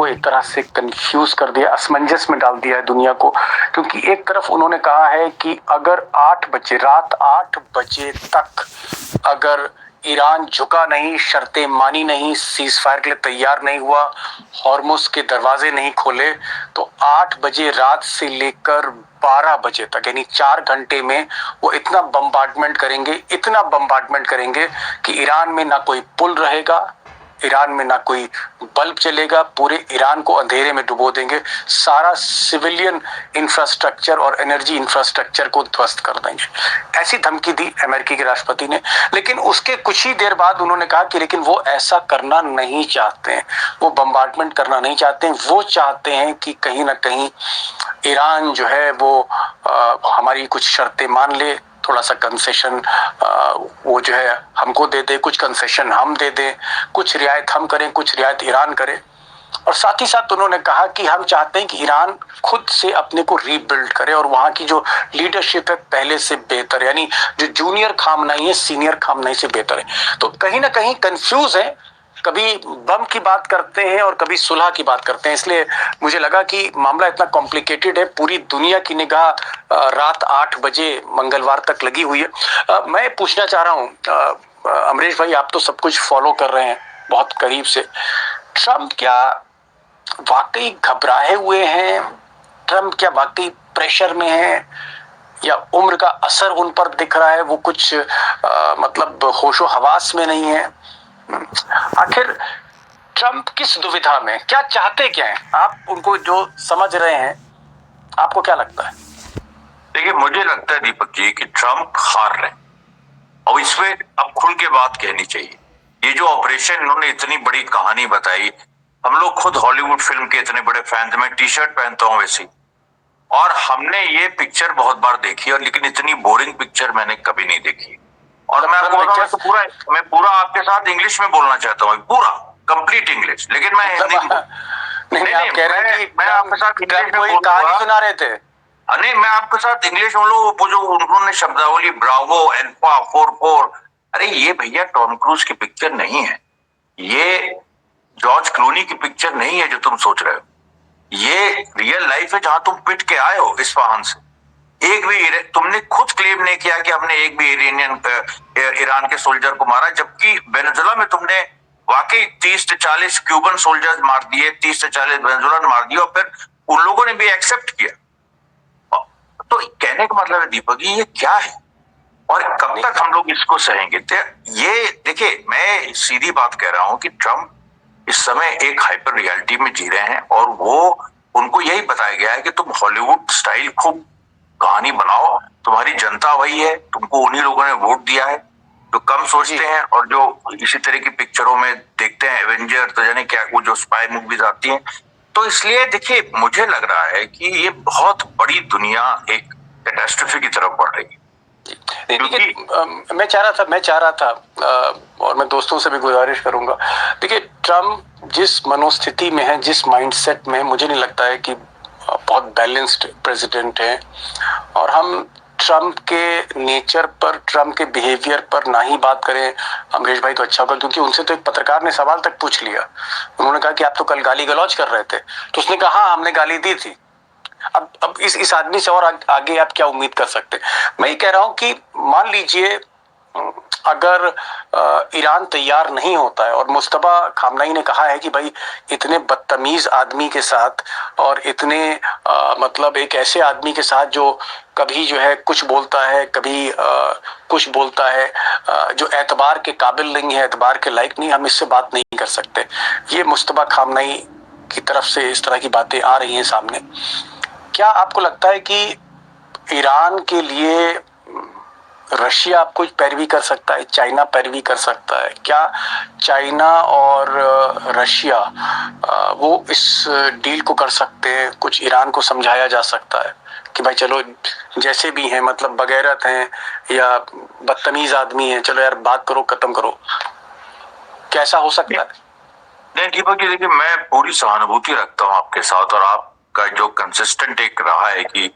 को एक तरह से कंफ्यूज कर दिया, असमंजस में डाल दिया है दुनिया को। क्योंकि एक तरफ उन्होंने कहा है कि अगर 8 बजे, रात 8 बजे तक अगर ईरान झुका नहीं, शर्तें मानी नहीं, सीज फायर के लिए तैयार नहीं हुआ, हॉर्मुज के दरवाजे नहीं खोले, तो 8 बजे रात से लेकर 12 बजे तक, यानी 4 घंटे में वो इतना बम्बार्डमेंट करेंगे, इतना बम्बार्डमेंट करेंगे कि ईरान में ना कोई पुल रहेगा, ईरान में ना कोई बल्ब चलेगा, पूरे ईरान को अंधेरे में डुबो देंगे, सारा सिविलियन इंफ्रास्ट्रक्चर और एनर्जी इंफ्रास्ट्रक्चर को ध्वस्त कर देंगे। ऐसी धमकी दी अमेरिकी के राष्ट्रपति ने। लेकिन उसके कुछ ही देर बाद उन्होंने कहा कि लेकिन वो ऐसा करना नहीं चाहते हैं, वो बम्बार्डमेंट करना नहीं चाहते हैं, वो चाहते हैं कि कहीं ना कहीं ईरान जो है वो हमारी कुछ शर्तें मान ले, थोड़ा सा कंसेशन वो जो है हमको दे दे, कुछ कंसेशन हम दे दें, कुछ रियायत हम करें, कुछ रियायत ईरान करे। और साथ ही साथ उन्होंने कहा कि हम चाहते हैं कि ईरान खुद से अपने को रीबिल्ड करे और वहां की जो लीडरशिप है पहले से बेहतर, यानी जो जूनियर खामनाई है सीनियर खामनाई से बेहतर है। तो कहीं ना कहीं कंफ्यूज है, कभी बम की बात करते हैं और कभी सुलह की बात करते हैं। इसलिए मुझे लगा कि मामला इतना कॉम्प्लिकेटेड है, पूरी दुनिया की निगाह रात 8 बजे मंगलवार तक लगी हुई है। मैं पूछना चाह रहा हूं अमरीश भाई, आप तो सब कुछ फॉलो कर रहे हैं बहुत करीब से, ट्रम्प क्या वाकई घबराए हुए हैं? ट्रम्प क्या वाकई प्रेशर में है, या उम्र का असर उन पर दिख रहा है, वो कुछ मतलब होशो हवास में नहीं है? आखिर ट्रम्प किस दुविधा में, क्या चाहते क्या है? आप उनको जो समझ रहे हैं, आपको क्या लगता है? देखिए, मुझे लगता है दीपक जी कि ट्रम्प हार रहे हैं और इसमें अब खुल के बात कहनी चाहिए। ये जो ऑपरेशन इन्होंने इतनी बड़ी कहानी बताई, हम लोग खुद हॉलीवुड फिल्म के इतने बड़े फैन थे, मैं टी शर्ट पहनता हूँ वैसी, और हमने ये पिक्चर बहुत बार देखी और लेकिन इतनी बोरिंग पिक्चर मैंने कभी नहीं देखी। और मैं आपको बताऊं, मैं पूरा आपके साथ इंग्लिश में बोलना चाहता हूँ, पूरा कंप्लीट इंग्लिश, लेकिन मैं हिंदी नहीं, आप कह रहे हैं कि मैं आपके साथ इंग्लिश में कहानी सुना रहे थे। नहीं, मैं आपके साथ इंग्लिश में वो जो उन्होंने शब्दावली ब्रावो, अल्फा, 44, अरे ये भैया टॉम क्रूज की पिक्चर नहीं है, ये जॉर्ज क्लूनी की पिक्चर नहीं है जो तुम सोच रहे हो, ये रियल लाइफ है जहां तुम पिट के आए हो इस वाहन से। एक भी तुमने खुद क्लेम नहीं किया कि हमने एक भी ईरान के सोल्जर को मारा, जबकि वेनेजुला में तुमने वाकई 30 से 40 क्यूबन सोल्जर्स मार दिए, 30 से 40 वेनेजुलन मार दिए, और फिर उन लोगों ने भी एक्सेप्ट किया। तो कहने का मतलब है दीपक जी, ये क्या है और कब तक हम लोग इसको सहेंगे? ये देखिए, मैं सीधी बात कह रहा हूं कि ट्रम्प इस समय एक हाइपर रियलिटी में जी रहे हैं और वो उनको यही बताया गया है कि तुम हॉलीवुड स्टाइल खूब कहानी बनाओ, तुम्हारी जनता वही है, तुमको उन्हीं लोगों ने वोट दिया है जो कम सोचते हैं और जो इसी तरह की पिक्चरों में देखते हैं, एवेंजर तो जाने क्या, वो जो स्पाई मूवीज आती हैं। तो इसलिए देखिए, मुझे लग रहा है कि ये बहुत बड़ी दुनिया एक कैटास्ट्रोफी की तरफ बढ़ रही है। मैं चाह रहा था और मैं दोस्तों से भी गुजारिश करूंगा, देखिए ट्रम्प जिस मनोस्थिति में है, जिस माइंडसेट में है, मुझे नहीं लगता है कि बहुत बैलेंस्ड प्रेसिडेंट है। और हम ट्रम्प के नेचर पर, ट्रम्प के बिहेवियर पर ना ही बात करें अमरीश भाई तो अच्छा होगा, क्योंकि उनसे तो एक पत्रकार ने सवाल तक पूछ लिया। उन्होंने कहा कि आप तो कल गाली गलौज कर रहे थे, तो उसने कहा हाँ हमने गाली दी थी। अब इस आदमी से और आगे आप क्या उम्मीद कर सकते हैं? मैं ये कह रहा हूं कि मान लीजिए अगर ईरान तैयार नहीं होता है, और मुस्तफा खामनाई ने कहा है कि भाई इतने बदतमीज आदमी के साथ और इतने मतलब एक ऐसे आदमी के साथ जो कभी जो है कुछ बोलता है, कभी कुछ बोलता है, जो एतबार के काबिल नहीं है, एतबार के लायक नहीं, हम इससे बात नहीं कर सकते। ये मुस्तफा खामनाई की तरफ से इस तरह की बातें आ रही हैं सामने। क्या आपको लगता है कि ईरान के लिए रशिया कुछ पैरवी कर सकता है, चाइना पैरवी कर सकता है? क्या चाइना और रशिया वो इस डील को कर सकते हैं? कुछ ईरान को समझाया जा सकता है कि भाई चलो जैसे भी हैं, मतलब बगैरत हैं या बदतमीज आदमी हैं, चलो यार बात करो, खत्म करो। कैसा हो सकता है? नहीं दीपक जी, देखिए मैं पूरी सहानुभूति रखता हूँ आपके साथ, और आपका जो कंसिस्टेंट एक रहा है कि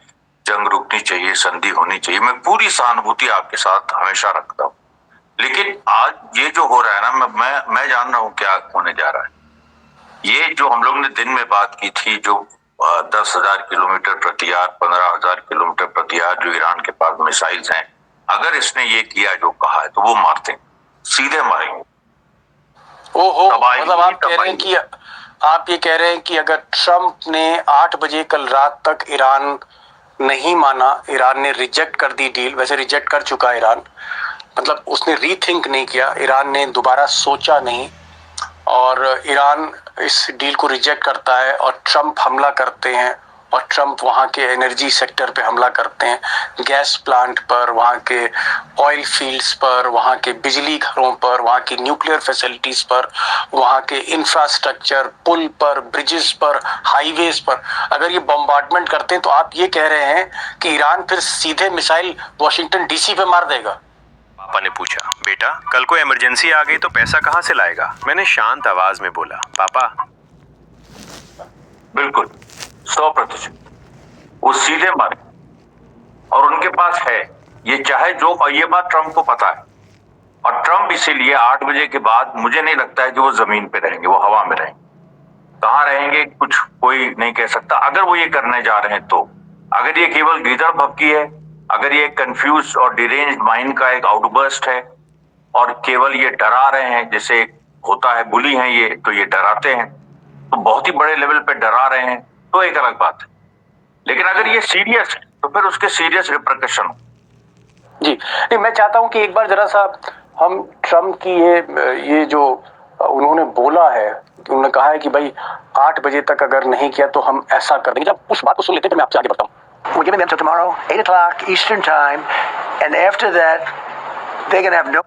जंग रुकनी चाहिए, संधि होनी चाहिए, मैं पूरी सहानुभूति आपके साथ हमेशा रखता हूँ। लेकिन आज ये जो हो रहा है ना, मैं जान रहा हूँ क्या होने जा रहा है। ये जो हम लोग ने दिन में बात की थी, जो 10,000 किलोमीटर प्रति आवर, 15,000 किलोमीटर प्रति आवर जो ईरान के पास मिसाइल्स हैं, अगर इसने ये किया जो कहा है तो वो मारते हैं, सीधे मारेंगे। ओहो, तबाही मतलब आप कह रहे तबाही। हैं कि आप ये कह रहे हैं कि अगर ट्रम्प ने 8 बजे कल रात तक ईरान नहीं माना, ईरान ने रिजेक्ट कर दी डील, वैसे रिजेक्ट कर चुका है ईरान, मतलब उसने रीथिंक नहीं किया, ईरान ने दोबारा सोचा नहीं और ईरान इस डील को रिजेक्ट करता है और ट्रम्प हमला करते हैं और ट्रम्प वहाँ के एनर्जी सेक्टर पे हमला करते हैं, गैस प्लांट पर, वहाँ के ऑयल फील्ड्स पर, वहाँ के बिजली घरों पर, वहाँ की न्यूक्लियर फैसिलिटीज पर, वहाँ के इंफ्रास्ट्रक्चर, पुल पर, ब्रिजेस पर, हाईवेज पर अगर ये बॉम्बार्डमेंट करते हैं तो आप ये कह रहे हैं कि ईरान फिर सीधे मिसाइल वॉशिंगटन डीसी पे मार देगा? पापा ने पूछा, बेटा कल को इमरजेंसी आ गई तो पैसा कहाँ से लाएगा? मैंने शांत आवाज में बोला, पापा। बिल्कुल 100%। वो सीधे मारे और उनके पास है ये, चाहे जो, और ये बात ट्रम्प को पता है। और ट्रम्प इसीलिए 8 बजे के बाद मुझे नहीं लगता है कि वो जमीन पे रहेंगे, वो हवा में रहेंगे। कहाँ रहेंगे कुछ कोई नहीं कह सकता। अगर वो ये करने जा रहे हैं तो, अगर ये केवल गीदड़ भपकी है, अगर ये कंफ्यूज और डिरेंज्ड माइंड का एक आउटबर्स्ट है और केवल ये डरा रहे हैं, जैसे होता है बुली हैं ये, तो ये डराते हैं, तो बहुत ही बड़े लेवल पे डरा रहे हैं, तो एक अलग बात है। लेकिन अगर ये सीरियस है तो फिर उसके सीरियस रिpercussion हो। जी नहीं, मैं चाहता हूं कि एक बार जरा सा हम ट्रम्प की ये जो उन्होंने बोला है, उन्होंने कहा है कि भाई 8 बजे तक अगर नहीं किया तो हम ऐसा कर देंगे, जब उस बात को सुन लेते हैं मैं आपसे आगे बढ़ता हूँ। We're giving them till tomorrow, 8 o'clock Eastern Time, and after that, they're going to have no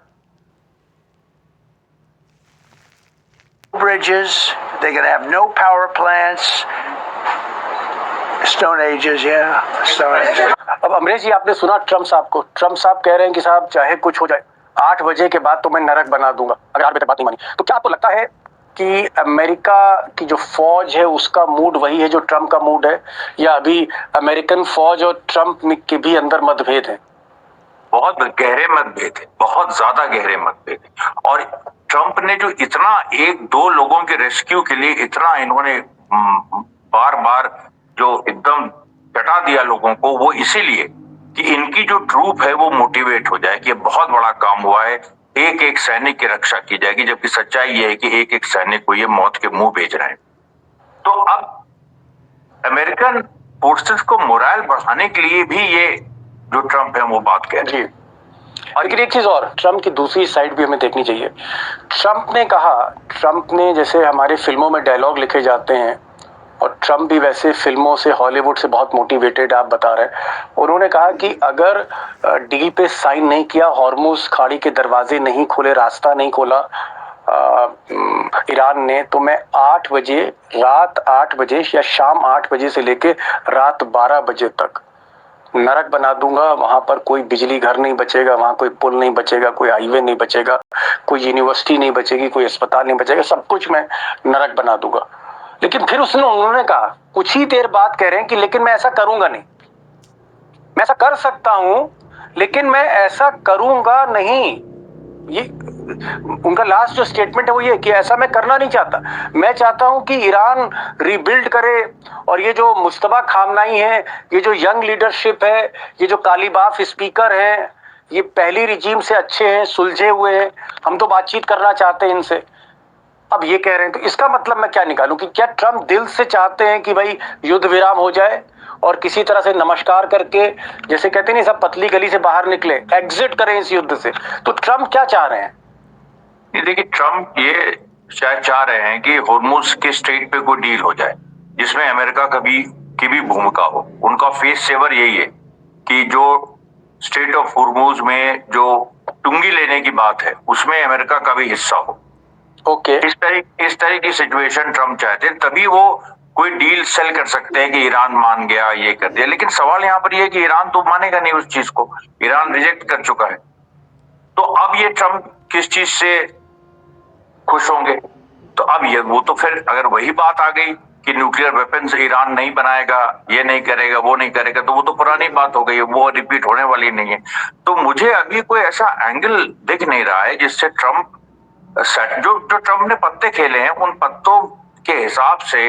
bridges, they're going to have no power plants. Stone Ages, yeah, Stone Ages. अब अमरीश जी, आपने सुना ट्रम्प साहब को, ट्रम्प साहब कह रहे हैं कि साहब चाहे कुछ हो जाए, 8 बजे के बाद तो मैं नरक बना दूंगा अगर 8 बजे तक बात नहीं मानी। तो क्या आपको लगता है कि अमेरिका की जो फौज है उसका मूड वही है जो ट्रम्प का मूड है, या अभी अमेरिकन फौज और ट्रम्प के भी अंदर मतभेद है? बहुत गहरे मतभेद है, बहुत ज्यादा गहरे मतभेद है। और ट्रम्प ने जो इतना एक दो लोगों के रेस्क्यू के लिए इतना इन्होंने बार बार जो एकदम चटा दिया लोगों को, वो इसीलिए कि इनकी जो ट्रूप है वो मोटिवेट हो जाए कि बहुत बड़ा काम हुआ है, एक एक सैनिक की रक्षा की जाएगी, जबकि सच्चाई ये है कि एक एक सैनिक को ये मौत के मुंह भेज रहे हैं। तो अब अमेरिकन फोर्सेस को मोरल बढ़ाने के लिए भी ये जो ट्रम्प है वो बात कह रहे हैं। लेकिन एक चीज और, ट्रम्प की दूसरी साइड भी हमें देखनी चाहिए। ट्रम्प ने जैसे हमारे फिल्मों में डायलॉग लिखे जाते हैं, और ट्रम्प भी वैसे फिल्मों से, हॉलीवुड से बहुत मोटिवेटेड, आप बता रहे हैं। उन्होंने कहा कि अगर डील पे साइन नहीं किया, हॉर्मुज खाड़ी के दरवाजे नहीं खोले, रास्ता नहीं खोला ईरान ने, तो मैं 8 बजे, रात 8 बजे या शाम 8 बजे से लेके रात 12 बजे तक नरक बना दूंगा। वहां पर कोई बिजली घर नहीं बचेगा, वहां कोई पुल नहीं बचेगा, कोई हाईवे नहीं बचेगा, कोई यूनिवर्सिटी नहीं बचेगी, कोई अस्पताल नहीं बचेगा, सब कुछ मैं नरक बना दूंगा। लेकिन फिर उन्होंने कहा कुछ ही देर बाद, कह रहे हैं कि लेकिन मैं ऐसा करूंगा नहीं, मैं ऐसा कर सकता हूं लेकिन मैं ऐसा करूंगा नहीं। ये उनका लास्ट जो स्टेटमेंट है वो ये कि ऐसा मैं करना नहीं चाहता, मैं चाहता हूं कि ईरान रिबिल्ड करे, और ये जो मुस्तफा खामनाई है, ये जो यंग लीडरशिप है, ये जो कालीबाफ स्पीकर हैं, ये पहली रिजीम से अच्छे हैं, सुलझे हुए हैं, हम तो बातचीत करना चाहते हैं इनसे। अब ये कह रहे हैं, तो इसका मतलब मैं क्या निकालूं कि क्या ट्रम्प दिल से चाहते हैं कि भाई युद्ध विराम हो जाए और किसी तरह से नमस्कार करके, जैसे कहते नहीं, सब पतली गली से बाहर निकले, एग्जिट करें इस युद्ध से? तो ट्रम्प क्या चाह रहे हैं? देखिए, ट्रम्प ये शायद चाह रहे हैं कि होर्मुज के स्ट्रेट पे कोई डील हो जाए जिसमें अमेरिका की भी भूमिका हो। उनका फेस सेवर यही है कि जो स्ट्रेट ऑफ होर्मुज में जो टुंगी लेने की बात है उसमें अमेरिका का भी हिस्सा हो। ओके, इस तरह की सिचुएशन ट्रम्प चाहते हैं, तभी वो कोई डील सेल कर सकते हैं कि ईरान मान गया, ये कर दिया। लेकिन सवाल यहाँ पर ये है कि ईरान तो मानेगा नहीं उस चीज को, ईरान रिजेक्ट कर चुका है। तो अब ये ट्रम्प किस चीज से खुश होंगे? तो अब ये वो तो फिर अगर वही बात आ गई कि न्यूक्लियर वेपन्स ईरान नहीं बनाएगा, ये नहीं करेगा, वो नहीं करेगा, तो वो तो पुरानी बात हो गई, वो रिपीट होने वाली नहीं है। तो मुझे अभी कोई ऐसा एंगल दिख नहीं रहा है जिससे ट्रम्प, जो ट्रम्प ने पत्ते खेले हैं उन पत्तों के हिसाब से